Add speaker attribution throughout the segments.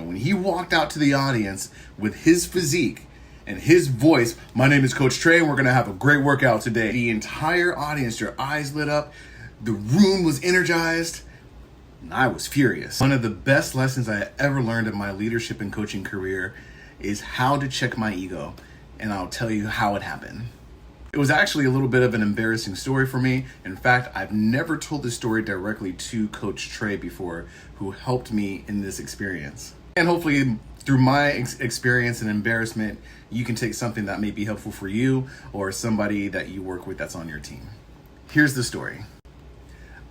Speaker 1: And when he walked out to the audience with his physique and his voice, "My name is Coach Trey and we're going to have a great workout today," the entire audience, their eyes lit up, the room was energized, and I was furious. One of the best lessons I ever learned in my leadership and coaching career is how to check my ego, and I'll tell you how it happened. It was actually a little bit of an embarrassing story for me. In fact, I've never told this story directly to Coach Trey before, who helped me in this experience. And hopefully through my experience and embarrassment, you can take something that may be helpful for you or somebody that you work with that's on your team. Here's the story.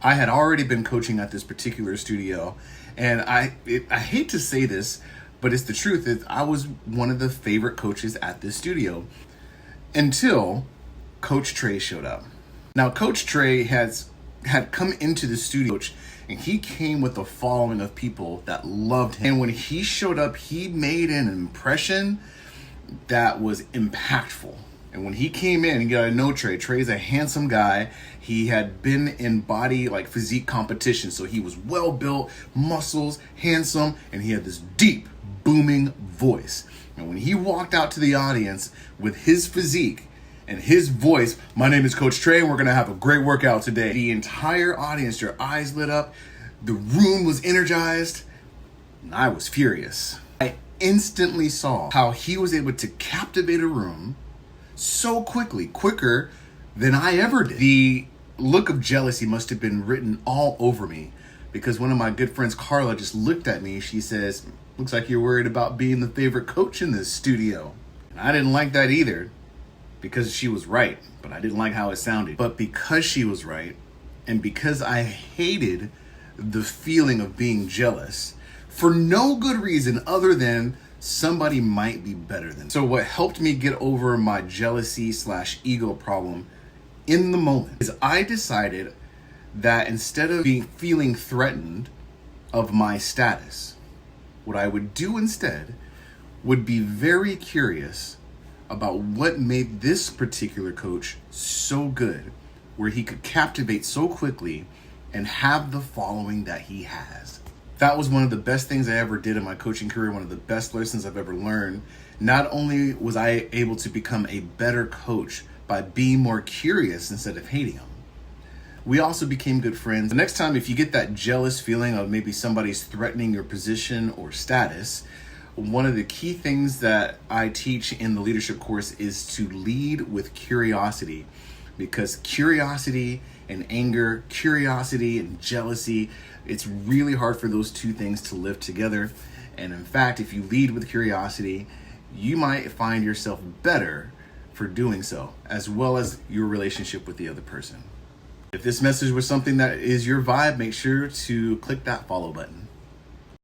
Speaker 1: I had already been coaching at this particular studio, and I hate to say this, but it's the truth. I was one of the favorite coaches at this studio until Coach Trey showed up. Now, Coach Trey had come into the studio, and he came with a following of people that loved him. And when he showed up, he made an impression that was impactful. And when he came in, you gotta know Trey's a handsome guy. He had been in body, like physique competition. So he was well built, muscles, handsome, and he had this deep, booming voice. And when he walked out to the audience with his physique and his voice, "My name is Coach Trey and we're gonna have a great workout today," the entire audience, their eyes lit up, the room was energized, and I was furious. I instantly saw how he was able to captivate a room so quickly, quicker than I ever did. The look of jealousy must have been written all over me, because one of my good friends, Carla, just looked at me. She says, "Looks like you're worried about being the favorite coach in this studio." And I didn't like that either, because she was right, but I didn't like how it sounded. But because she was right, and because I hated the feeling of being jealous for no good reason other than somebody might be better than me. So what helped me get over my jealousy/ego problem in the moment is I decided that instead of feeling threatened of my status, what I would do instead would be very curious about what made this particular coach so good, where he could captivate so quickly and have the following that he has. That was one of the best things I ever did in my coaching career, one of the best lessons I've ever learned. Not only was I able to become a better coach by being more curious instead of hating him, we also became good friends. The next time, if you get that jealous feeling of maybe somebody's threatening your position or status, one of the key things that I teach in the leadership course is to lead with curiosity, because curiosity and anger, curiosity and jealousy, it's really hard for those two things to live together. And in fact, if you lead with curiosity, you might find yourself better for doing so, as well as your relationship with the other person. If this message was something that is your vibe, make sure to click that follow button.